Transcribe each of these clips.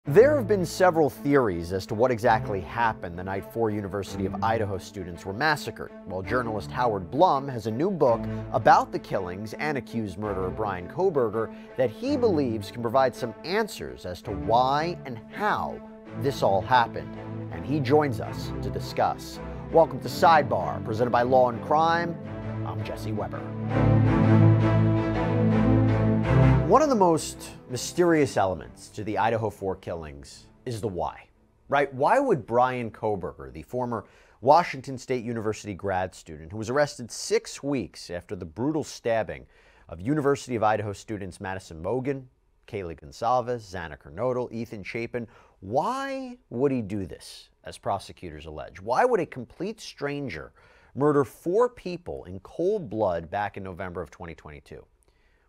There have been several theories as to what exactly happened the night 4 University of Idaho students were massacred. Well, journalist Howard Blum has a new book about the killings and accused murderer Bryan Kohberger that he believes can provide some answers as to why and how this all happened. And he joins us to discuss. Welcome to Sidebar, presented by Law&Crime. I'm Jesse Weber. One of the most mysterious elements to the Idaho 4 killings is the why, right? Why would Bryan Kohberger, the former Washington State University grad student who was arrested 6 weeks after the brutal stabbing of University of Idaho students Madison Mogen, Kaylee Gonsalves, Xana Kernodle, Ethan Chapin, why would he do this, as prosecutors allege? Why would a complete stranger murder 4 people in cold blood back in November of 2022?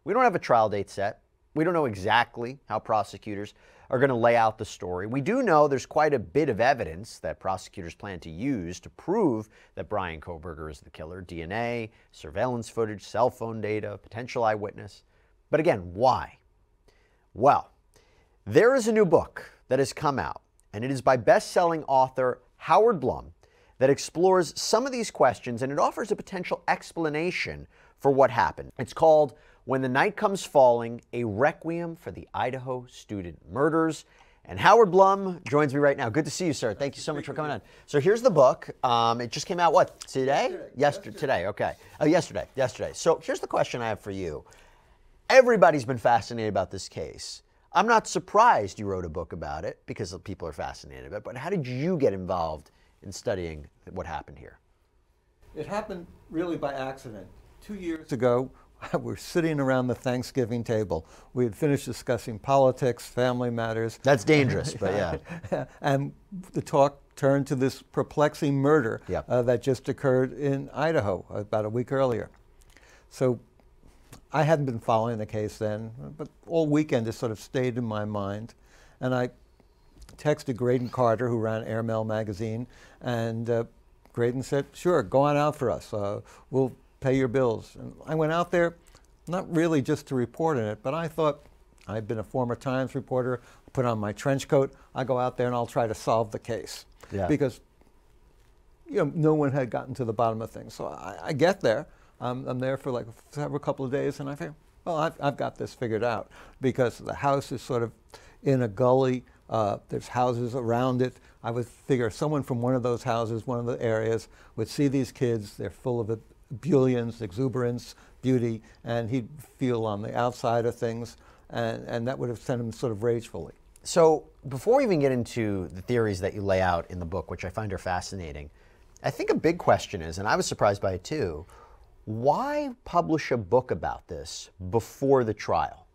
We don't have a trial date set. We don't know exactly how prosecutors are going to lay out the story. We do know there's quite a bit of evidence that prosecutors plan to use to prove that Bryan Kohberger is the killer. DNA, surveillance footage, cell phone data, potential eyewitness. But again, why? Well, there is a new book that has come out, and it is by best-selling author Howard Blum, that explores some of these questions, and it offers a potential explanation for what happened. It's called When the Night Comes Falling, A Requiem for the Idaho Student Murders. And Howard Blum joins me right now. Good to see you, sir. Thank you so much for coming on. So here's the book. It just came out, what, today? Yesterday. Today, okay. Oh, yesterday. So here's the question I have for you. Everybody's been fascinated about this case. I'm not surprised you wrote a book about it because people are fascinated about it, but how did you get involved in studying what happened here? It happened really by accident. 2 years ago, we're sitting around the Thanksgiving table. We had finished discussing politics, family matters. That's dangerous, but yeah. And the talk turned to this perplexing murder Yep. that just occurred in Idaho about a week earlier. So I hadn't been following the case then, but all weekend it sort of stayed in my mind. And I texted Graydon Carter, who ran Airmail magazine, and Graydon said, sure, go on out for us. We'll pay your bills. And I went out there, not really just to report on it, but I thought, I'd been a former Times reporter, put on my trench coat, I go out there and I'll try to solve the case. Yeah. Because no one had gotten to the bottom of things. So I get there, I'm there for like a couple of days, and I figure, well, I've got this figured out, because the house is sort of in a gully. There's houses around it. I would figure someone from one of those houses, one of the areas, would see these kids. They're full of ebullience, exuberance, beauty, and he'd feel on the outside of things, and that would have sent him sort of ragefully. So before we even get into the theories that you lay out in the book, which I find are fascinating, I think a big question is, and I was surprised by it too, why publish a book about this before the trial?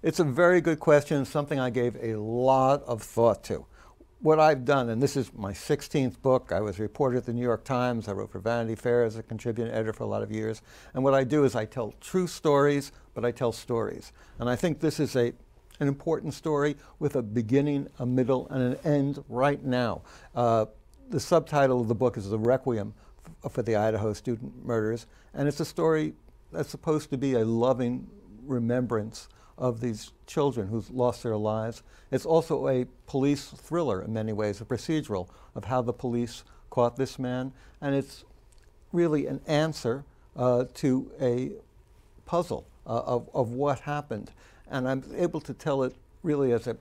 It's a very good question, something I gave a lot of thought to. What I've done, and this is my 16th book, I was a reporter at the New York Times, I wrote for Vanity Fair as a contributing editor for a lot of years, and what I do is I tell true stories, but I tell stories. And I think this is an important story with a beginning, a middle, and an end right now. The subtitle of the book is The Requiem for the Idaho Student Murders, and it's a story that's supposed to be a loving remembrance of these children who've lost their lives. It's also a police thriller in many ways, a procedural of how the police caught this man, and it's really an answer to a puzzle of what happened. And I'm able to tell it really as a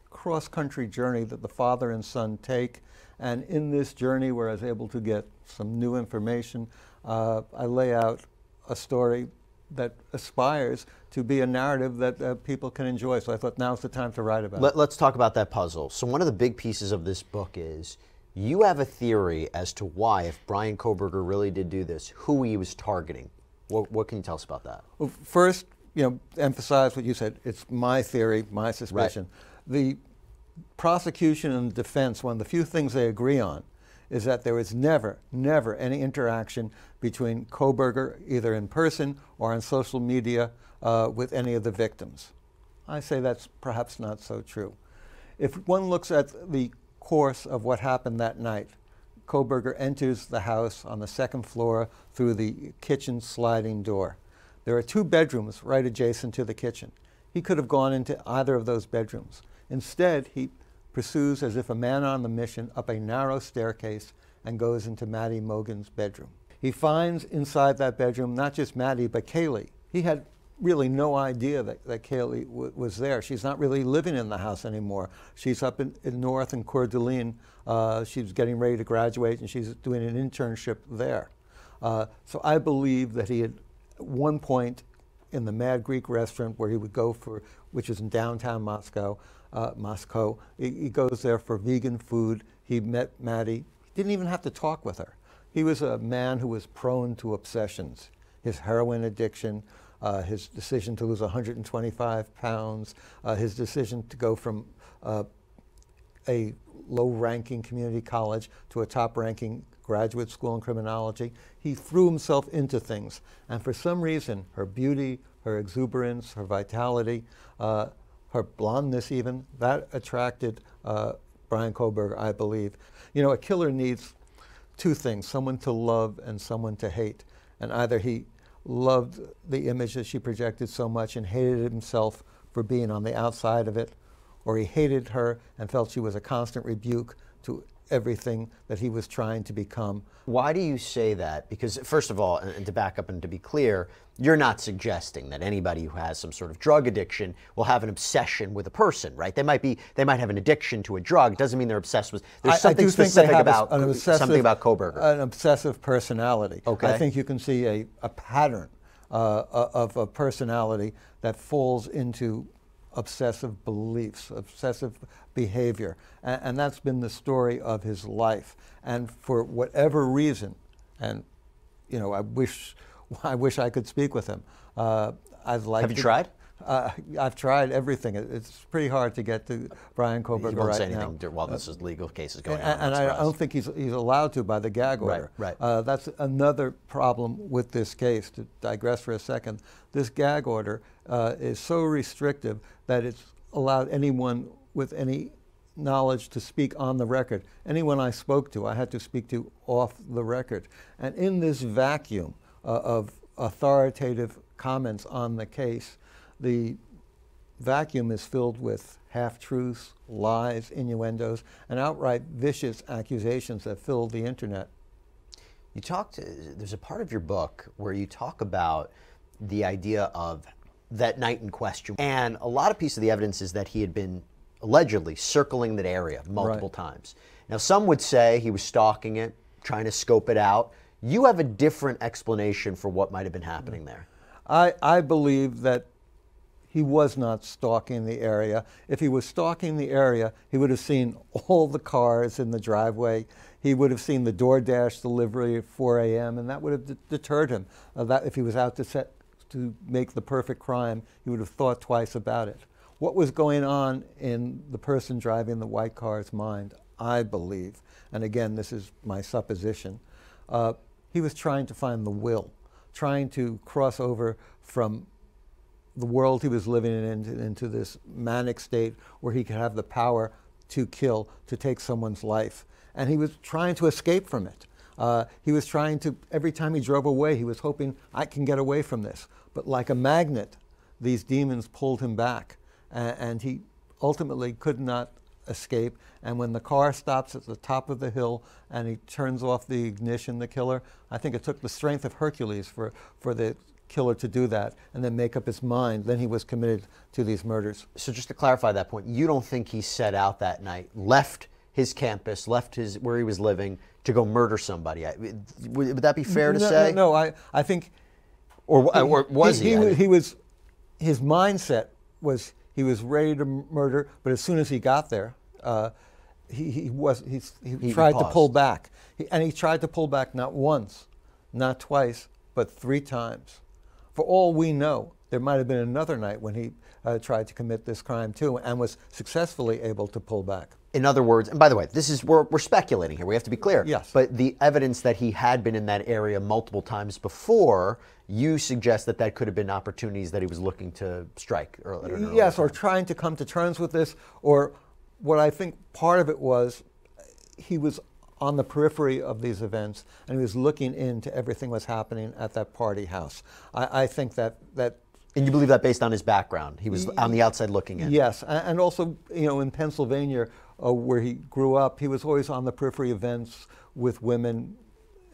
cross-country journey that the father and son take, and in this journey where I was able to get some new information, I lay out a story that aspires to be a narrative that people can enjoy. So I thought now's the time to write about it. Let's talk about that puzzle. So one of the big pieces of this book is you have a theory as to why, if Bryan Kohberger really did do this, who he was targeting. What can you tell us about that? Well, first, emphasize what you said. It's my theory, my suspicion. Right. The prosecution and defense, one of the few things they agree on is that there was never any interaction between Kohberger, either in person or on social media, with any of the victims. I say that's perhaps not so true. If one looks at the course of what happened that night, Kohberger enters the house on the second floor through the kitchen sliding door. There are 2 bedrooms right adjacent to the kitchen. He could have gone into either of those bedrooms. Instead, he pursues as if a man on the mission up a narrow staircase and goes into Maddie Mogan's bedroom. He finds inside that bedroom not just Maddie, but Kaylee. He had really no idea that Kaylee was there. She's not really living in the house anymore. She's up in north in Coeur d'Alene. She's getting ready to graduate, and she's doing an internship there. So I believe that he had, at one point in the Mad Greek restaurant where he would go for, which is in downtown Moscow, he goes there for vegan food. He met Maddie. He didn't even have to talk with her. He was a man who was prone to obsessions. His heroin addiction, his decision to lose 125 pounds, his decision to go from a low-ranking community college to a top-ranking graduate school in criminology. He threw himself into things. And for some reason, her beauty, her exuberance, her vitality, her blondness even, that attracted Bryan Kohberger, I believe. You know, a killer needs two things, someone to love and someone to hate. And either he loved the image that she projected so much and hated himself for being on the outside of it, or he hated her and felt she was a constant rebuke to everything that he was trying to become. Why do you say that? Because first of all, and to back up and to be clear, you're not suggesting that anybody who has some sort of drug addiction will have an obsession with a person, right? They might have an addiction to a drug. It doesn't mean they're obsessed with. There's something specific about something about Kohberger. An obsessive personality. Okay. I think you can see a pattern of a personality that falls into obsessive beliefs, obsessive behavior. And that's been the story of his life. And for whatever reason, and you know, I wish I could speak with him. I'd like Have you tried? I've tried everything. It's pretty hard to get to Bryan Kohberger He won't right say now. anything while this legal case is going on. And I don't think he's allowed to by the gag order. Right. That's another problem with this case. To digress for a second, this gag order is so restrictive that it's allowed anyone with any knowledge to speak on the record. Anyone I spoke to, I had to speak to off the record. And in this vacuum of authoritative comments on the case, the vacuum is filled with half-truths, lies, innuendos, and outright vicious accusations that fill the internet. There's a part of your book where you talk about the idea of that night in question. And a lot of piece of the evidence is that he had been allegedly circling that area multiple times. Now, some would say he was stalking it, trying to scope it out. You have a different explanation for what might have been happening there. I believe that he was not stalking the area. If he was stalking the area, he would have seen all the cars in the driveway. He would have seen the DoorDash delivery at 4 a.m., and that would have deterred him. That if he was out to make the perfect crime, he would have thought twice about it. What was going on in the person driving the white car's mind, I believe, and again, this is my supposition, he was trying to find the will, trying to cross over from the world he was living in into this manic state where he could have the power to kill, to take someone's life. And he was trying to escape from it. He was trying to, every time he drove away, he was hoping, I can get away from this. But like a magnet, these demons pulled him back. And he ultimately could not escape. And when the car stops at the top of the hill and he turns off the ignition, the killer, I think it took the strength of Hercules for the killer to do that and then make up his mind. Then he was committed to these murders. So just to clarify that point, you don't think he set out that night, left his campus, left where he was living to go murder somebody? Would that be fair to say? No, I think... Or was he? His mindset was he was ready to murder, but as soon as he got there, he tried to pull back. He tried to pull back not once, not twice, but 3 times. For all we know, there might have been another night when he tried to commit this crime too and was successfully able to pull back. In other words, and by the way, we're speculating here, we have to be clear. Yes. But the evidence that he had been in that area multiple times before, you suggest that could have been opportunities that he was looking to strike. Yes, or trying to come to terms with this, or what I think part of it was, he was on the periphery of these events and he was looking into everything that was happening at that party house. I think that And you believe that based on his background? He was on the outside looking in. Yes, and also, you know, in Pennsylvania, where he grew up, he was always on the periphery events with women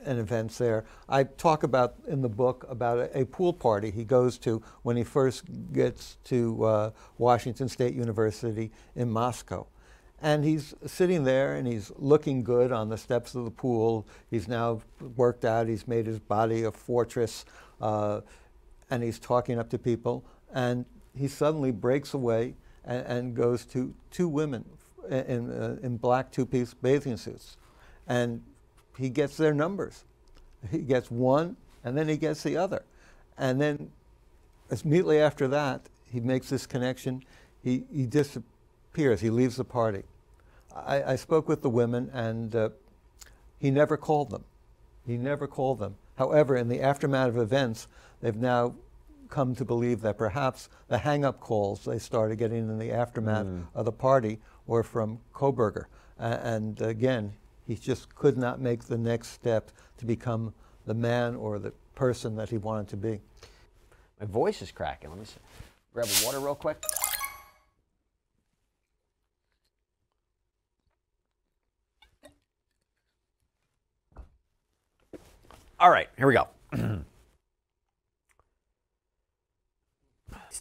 and events there. I talk about in the book about a pool party he goes to when he first gets to Washington State University in Moscow. And he's sitting there and he's looking good on the steps of the pool. He's now worked out, he's made his body a fortress, and he's talking up to people. And he suddenly breaks away and goes to two women in black two-piece bathing suits. And he gets their numbers. He gets one, and then he gets the other. And then immediately after that, he makes this connection. He disappears. He leaves the party. I spoke with the women, and he never called them. He never called them. However, in the aftermath of events, they've now come to believe that perhaps the hang-up calls they started getting in the aftermath of the party were from Kohberger. And again, he just could not make the next step to become the man or the person that he wanted to be. My voice is cracking. Let me grab a water real quick. All right, here we go.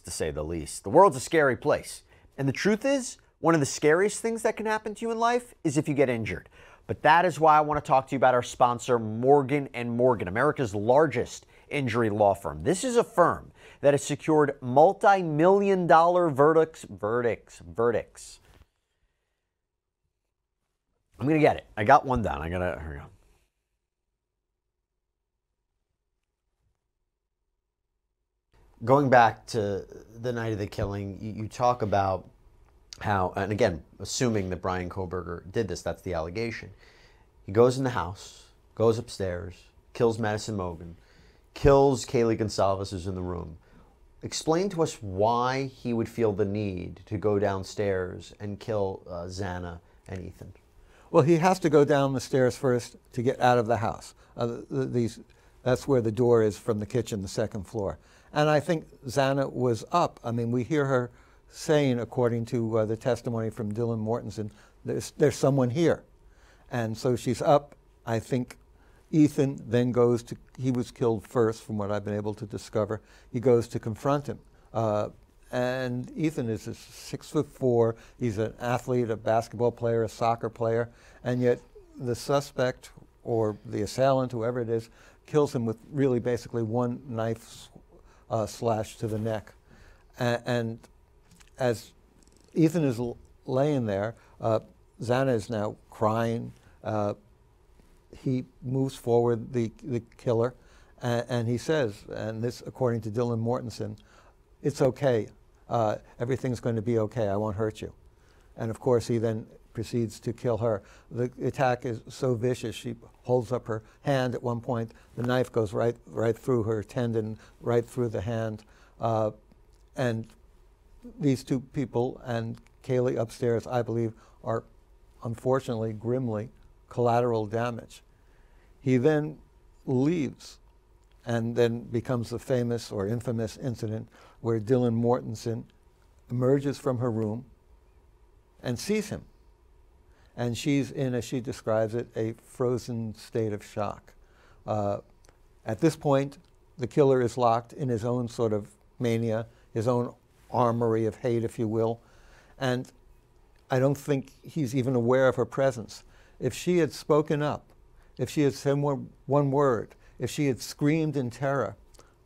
To say the least. The world's a scary place. And the truth is, one of the scariest things that can happen to you in life is if you get injured. But that is why I want to talk to you about our sponsor, Morgan & Morgan, America's largest injury law firm. This is a firm that has secured multi-million-dollar verdicts. I'm going to get it. I got one down. Here we go. Going back to the night of the killing, you talk about how, and again, assuming that Bryan Kohberger did this, that's the allegation. He goes in the house, goes upstairs, kills Madison Mogen, kills Kaylee Gonsalves, who's in the room. Explain to us why he would feel the need to go downstairs and kill Xana and Ethan. Well, he has to go down the stairs first to get out of the house. That's where the door is from the kitchen, the second floor. And I think Xana was up. I mean, we hear her saying, according to the testimony from Dylan Mortensen, there's someone here. And so she's up. I think Ethan then goes to, he was killed first from what I've been able to discover. He goes to confront him. And Ethan is 6'4". He's an athlete, a basketball player, a soccer player. And yet the suspect or the assailant, whoever it is, kills him with really basically one knife slash to the neck. And as Ethan is laying there, Xana is now crying. He moves forward, the killer, and he says, and this according to Dylan Mortensen, "It's okay. Everything's going to be okay. I won't hurt you." And of course, he then proceeds to kill her. The attack is so vicious, she holds up her hand at one point. The knife goes right through her tendon, right through the hand. And these two people and Kaylee upstairs, I believe, are unfortunately, grimly, collateral damage. He then leaves and then becomes the famous or infamous incident where Dylan Mortensen emerges from her room and sees him. And she's in, as she describes it, a frozen state of shock. At this point, the killer is locked in his own sort of mania, his own armory of hate, if you will. And I don't think he's even aware of her presence. If she had spoken up, if she had said one word, if she had screamed in terror,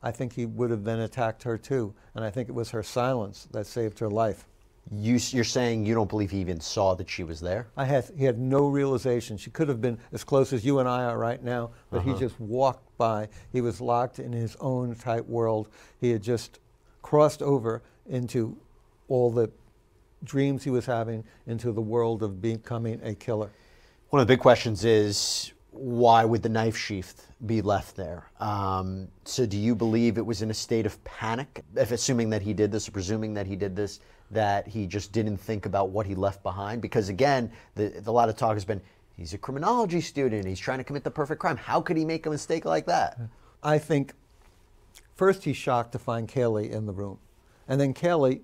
I think he would have then attacked her too. And I think it was her silence that saved her life. You're saying you don't believe he even saw that she was there? He had no realization. She could have been as close as you and I are right now, but he just walked by. He was locked in his own tight world. He had just crossed over into all the dreams he was having, into the world of becoming a killer. One of the big questions is, why would the knife sheath be left there? So do you believe it was in a state of panic, if assuming that he did this, or presuming that he did this, that he just didn't think about what he left behind? Because again, a lot of talk has been, he's a criminology student, he's trying to commit the perfect crime. How could he make a mistake like that? I think First, he's shocked to find Kaylee in the room. And then Kaylee,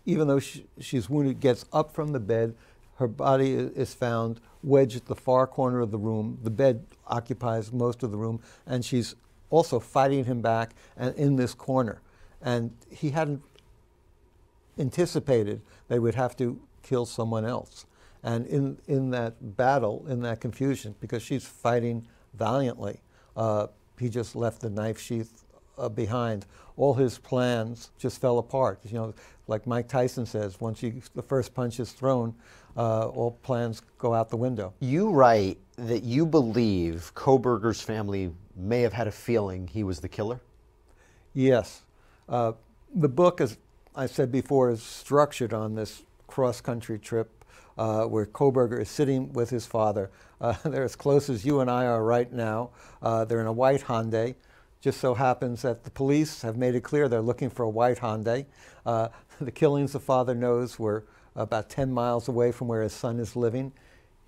even though she's wounded, gets up from the bed. Her body is found wedged at the far corner of the room. The bed occupies most of the room, and she's also fighting him back and in this corner. And he hadn't anticipated they would have to kill someone else. And in that battle, in that confusion, because she's fighting valiantly, he just left the knife sheath behind. All his plans just fell apart. You know, like Mike Tyson says, once the first punch is thrown, all plans go out the window. You write that you believe Kohberger's family may have had a feeling he was the killer? Yes. The book, as I said before, is structured on this cross-country trip where Kohberger is sitting with his father. They're as close as you and I are right now. They're in a white Hyundai. Just so happens that the police have made it clear they're looking for a white Hyundai. The killings the father knows were about 10 miles away from where his son is living.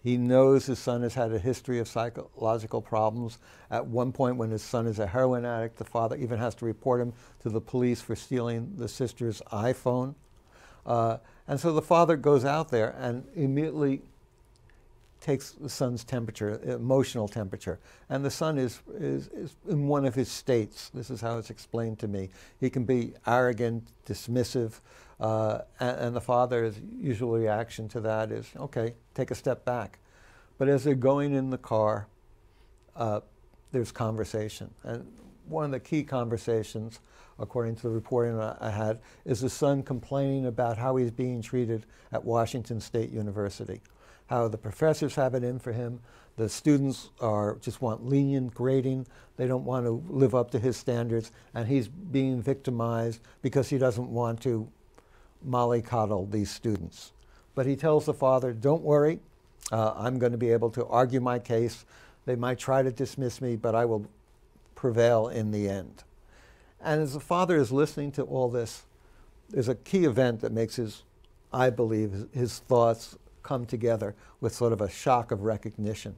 He knows his son has had a history of psychological problems. At one point, when his son is a heroin addict, the father even has to report him to the police for stealing the sister's iPhone. And so the father goes out there and immediately takes the son's temperature, emotional temperature. And the son is in one of his states. This is how it's explained to me. He can be arrogant, dismissive, and the father's usual reaction to that is, okay, take a step back. But as they're going in the car, there's conversation. And one of the key conversations, according to the reporting I had, is the son complaining about how he's being treated at Washington State University, how the professors have it in for him, the students just want lenient grading, they don't want to live up to his standards, and he's being victimized because he doesn't want to mollycoddle these students. But he tells the father, don't worry, I'm going to be able to argue my case. They might try to dismiss me, but I will prevail in the end. And as the father is listening to all this, there's a key event that makes I believe, his thoughts come together with sort of a shock of recognition.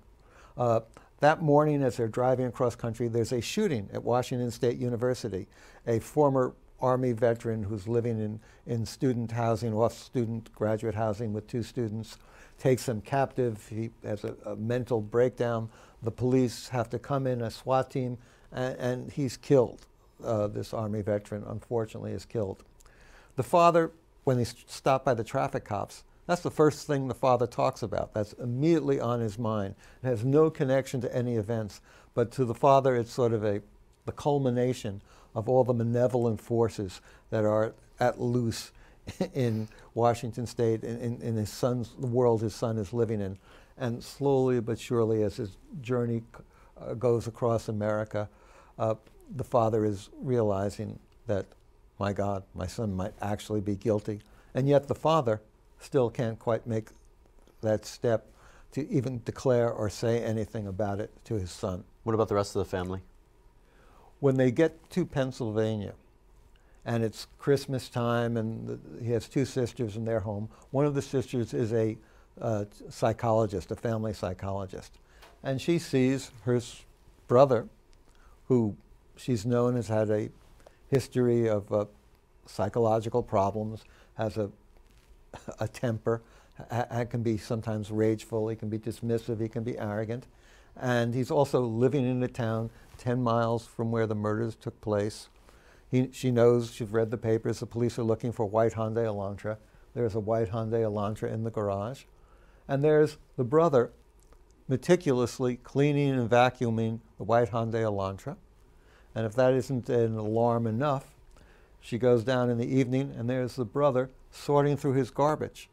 That morning, as they're driving across country, there's a shooting at Washington State University. A former Army veteran who's living in student housing, off-student graduate housing with 2 students, takes them captive. He has a mental breakdown. The police have to come in, a SWAT team, and he's killed. This Army veteran, unfortunately, is killed. The father, when he's stopped by the traffic cops, that's the first thing the father talks about. That's immediately on his mind. It has no connection to any events, but to the father, it's sort of the culmination of all the malevolent forces that are at loose in Washington State, in the world his son is living in. And slowly but surely, as his journey goes across America, the father is realizing that, my God, my son might actually be guilty. And yet the father still can't quite make that step to even declare or say anything about it to his son. What about the rest of the family? When they get to Pennsylvania, and it's Christmas time, and he has 2 sisters in their home. One of the sisters is a psychologist, a family psychologist. And she sees her brother, who she's known has had a history of psychological problems, has a temper, can be sometimes rageful, he can be dismissive, he can be arrogant. And he's also living in a town 10 miles from where the murders took place. She knows, she's read the papers, the police are looking for a white Hyundai Elantra. There's a white Hyundai Elantra in the garage. And there's the brother meticulously cleaning and vacuuming the white Hyundai Elantra. And if that isn't an alarm enough, she goes down in the evening and there's the brother sorting through his garbage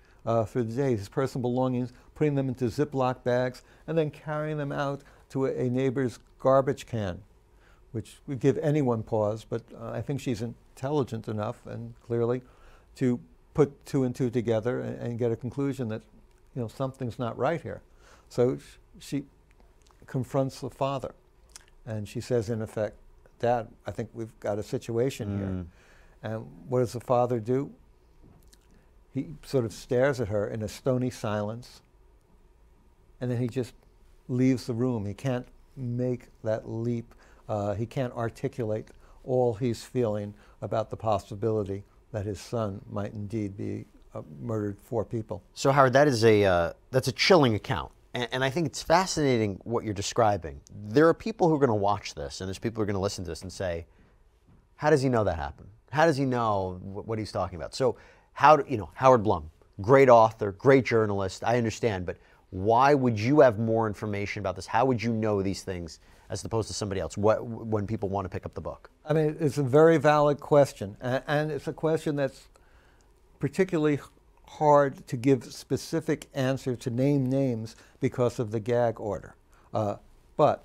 through the day, his personal belongings, putting them into Ziploc bags, and then carrying them out to a neighbor's garbage can, which would give anyone pause, but I think she's intelligent enough, and clearly, to put 2 and 2 together and get a conclusion that, something's not right here. So she confronts the father, and she says, in effect, Dad, I think we've got a situation here. And what does the father do? He sort of stares at her in a stony silence, and then he just leaves the room. He can't make that leap. He can't articulate all he's feeling about the possibility that his son might indeed be murdered 4 people. So Howard, that is that's a chilling account. And I think it's fascinating what you're describing. There are people who are going to watch this, and there's people who are going to listen to this and say, how does he know that happened? How does he know what he's talking about? So Howard Blum, great author, great journalist, I understand, but why would you have more information about this? How would you know these things as opposed to somebody else when people want to pick up the book? I mean, it's a very valid question, and it's a question that's particularly hard to give specific answer, to name names because of the gag order. But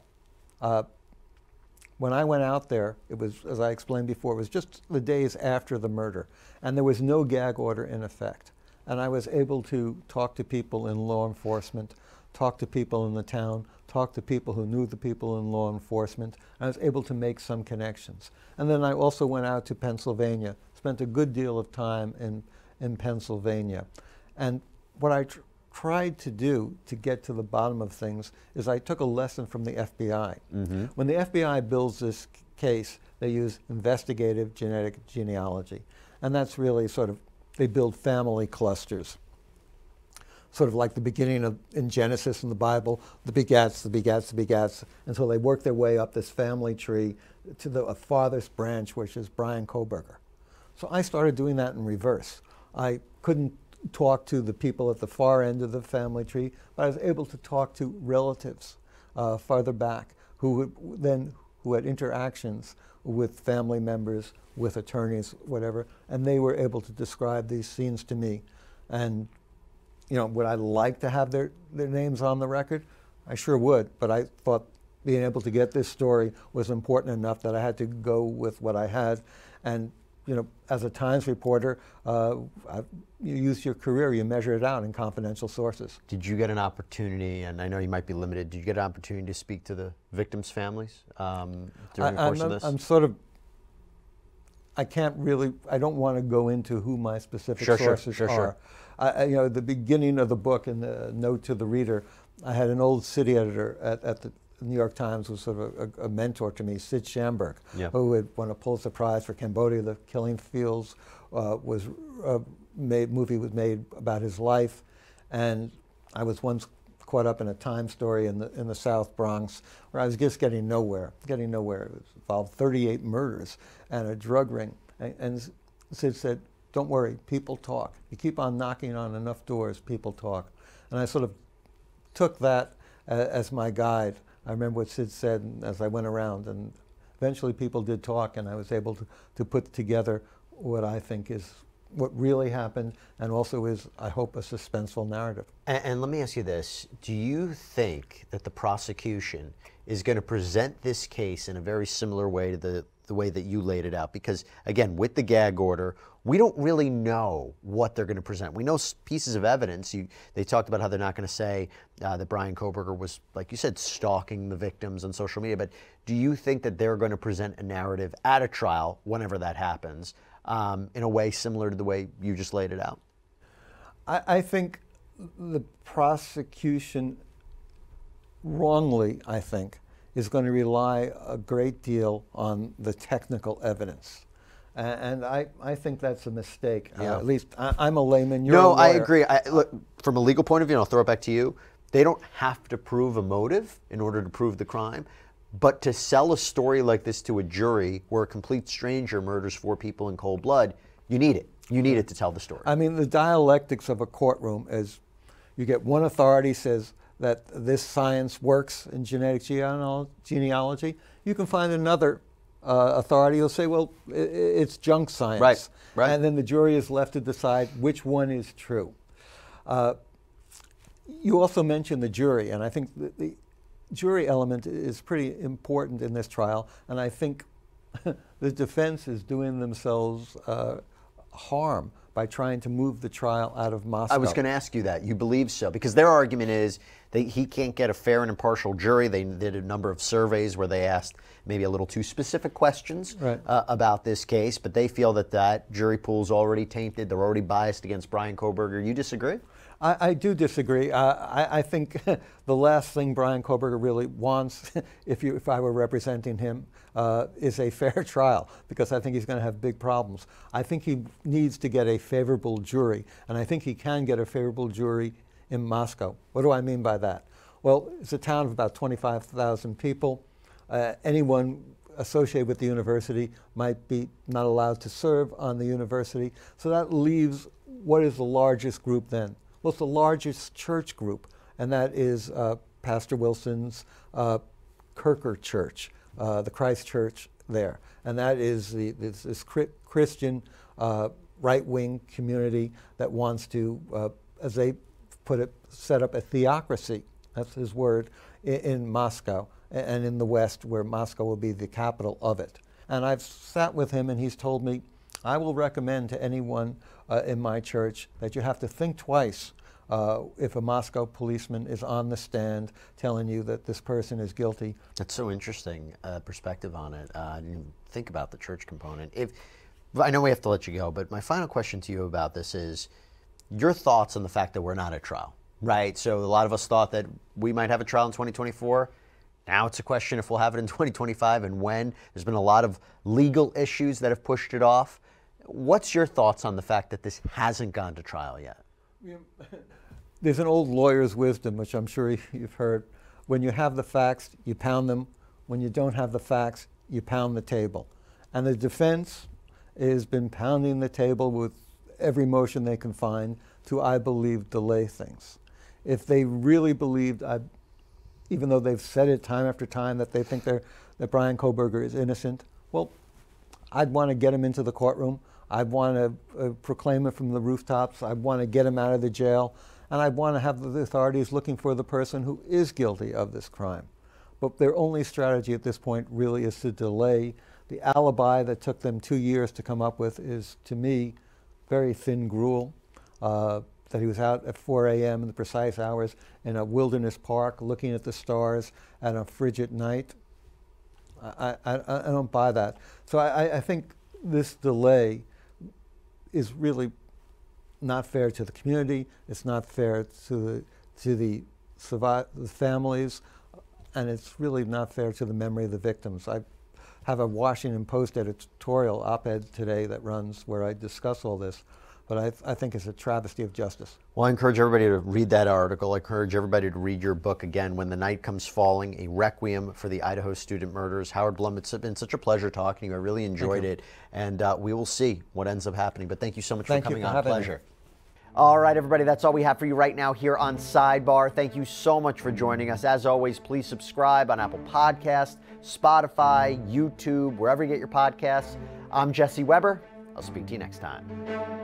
when I went out there, it was, as I explained before, it was just the days after the murder, and there was no gag order in effect. And I was able to talk to people in law enforcement, talk to people in the town, talk to people who knew the people in law enforcement. I was able to make some connections. And then I also went out to Pennsylvania, spent a good deal of time in Pennsylvania. And what I tried to do to get to the bottom of things is I took a lesson from the FBI. Mm-hmm. When the FBI builds this case, they use investigative genetic genealogy. And that's really sort of, they build family clusters. Sort of like the beginning in Genesis in the Bible, the begats, the begats, the begats, until they work their way up this family tree to the farthest branch, which is Bryan Kohberger. So I started doing that in reverse. I couldn't talk to the people at the far end of the family tree, but I was able to talk to relatives farther back who had interactions with family members, with attorneys, whatever, and they were able to describe these scenes to me. And would I like to have their names on the record? I sure would, but I thought being able to get this story was important enough that I had to go with what I had. And as a Times reporter, you use your career, you measure it out in confidential sources. Did you get an opportunity, and I know you might be limited, did you get an opportunity to speak to the victims' families during the course of this? I'm sort of, I don't want to go into who my specific sources are. At the beginning of the book, in the note to the reader, I had an old city editor at the New York Times, who was sort of a mentor to me, Sid Schamberg, who had won a Pulitzer Prize for Cambodia. The Killing Fields movie was made about his life, and I was once caught up in a Times story in the South Bronx where I was just getting nowhere. It involved 38 murders and a drug ring, and Sid said, "Don't worry, people talk. You keep on knocking on enough doors, people talk." And I sort of took that as my guide. I remember what Sid said as I went around, and eventually people did talk, and I was able to put together what I think is what really happened, and also is, I hope, a suspenseful narrative. And let me ask you this. Do you think that the prosecution is going to present this case in a very similar way to the way that you laid it out? Because, again, with the gag order, we don't really know what they're going to present. We know pieces of evidence. They talked about how they're not going to say that Bryan Kohberger was, like you said, stalking the victims on social media. But do you think that they're going to present a narrative at a trial, whenever that happens, in a way similar to the way you just laid it out? I think the prosecution, wrongly, I think, is going to rely a great deal on the technical evidence. And I think that's a mistake. At least I'm a layman. You're a lawyer. I agree. Look, from a legal point of view, and I'll throw it back to you, they don't have to prove a motive in order to prove the crime. But to sell a story like this to a jury where a complete stranger murders 4 people in cold blood, you need it. You need it to tell the story. I mean, the dialectics of a courtroom is you get one authority says that this science works in genetic genealogy. You can find another authority who'll say, well, it's junk science. Right. And then the jury is left to decide which one is true. You also mentioned the jury, and I think the jury element is pretty important in this trial, and I think the defense is doing themselves harm by trying to move the trial out of Moscow. I was going to ask you that. You believe so? Because their argument is that he can't get a fair and impartial jury. They did a number of surveys where they asked maybe a little too specific questions about this case, but they feel that that jury pool is already tainted. They're already biased against Bryan Kohberger. You disagree? I do disagree. I think the last thing Bryan Kohberger really wants, if I were representing him, is a fair trial, because I think he's going to have big problems. I think he needs to get a favorable jury, and I think he can get a favorable jury in Moscow. What do I mean by that? Well, it's a town of about 25,000 people. Anyone associated with the university might be not allowed to serve on the university. So that leaves what is the largest group then? Well, it's the largest church group, and that is Pastor Wilson's Kirker Church, the Christ Church there. And that is this Christian right-wing community that wants to, as they put it, set up a theocracy, that's his word, in Moscow and in the West, where Moscow will be the capital of it. And I've sat with him, and he's told me, I will recommend to anyone in my church that you have to think twice if a Moscow policeman is on the stand telling you that this person is guilty. That's so interesting perspective on it. I didn't even think about the church component. I know we have to let you go, but my final question to you about this is your thoughts on the fact that we're not at trial, right? So a lot of us thought that we might have a trial in 2024. Now it's a question if we'll have it in 2025 and when. There's been a lot of legal issues that have pushed it off. What's your thoughts on the fact that this hasn't gone to trial yet? There's an old lawyer's wisdom, which I'm sure you've heard. When you have the facts, you pound them. When you don't have the facts, you pound the table. And the defense has been pounding the table with every motion they can find to, I believe, delay things. If they really believed, even though they've said it time after time that they think that Bryan Kohberger is innocent, well, I'd want to get him into the courtroom. I'd want to proclaim it from the rooftops. I'd want to get him out of the jail. And I'd want to have the authorities looking for the person who is guilty of this crime. But their only strategy at this point really is to delay. The alibi that took them 2 years to come up with is, to me, very thin gruel. That he was out at 4 a.m. in the precise hours in a wilderness park looking at the stars at a frigid night. I don't buy that. So I think this delay is really not fair to the community. It's not fair to the families, and it's really not fair to the memory of the victims. I have a Washington Post editorial op-ed today that runs where I discuss all this. But I think it's a travesty of justice. Well, I encourage everybody to read that article. I encourage everybody to read your book again, When the Night Comes Falling, a Requiem for the Idaho Student Murders. Howard Blum, it's been such a pleasure talking to you. I really enjoyed it. And we will see what ends up happening. But thank you so much for coming on. Pleasure. All right, everybody, that's all we have for you right now here on Sidebar. Thank you so much for joining us. As always, please subscribe on Apple Podcasts, Spotify, YouTube, wherever you get your podcasts. I'm Jesse Weber. I'll speak to you next time.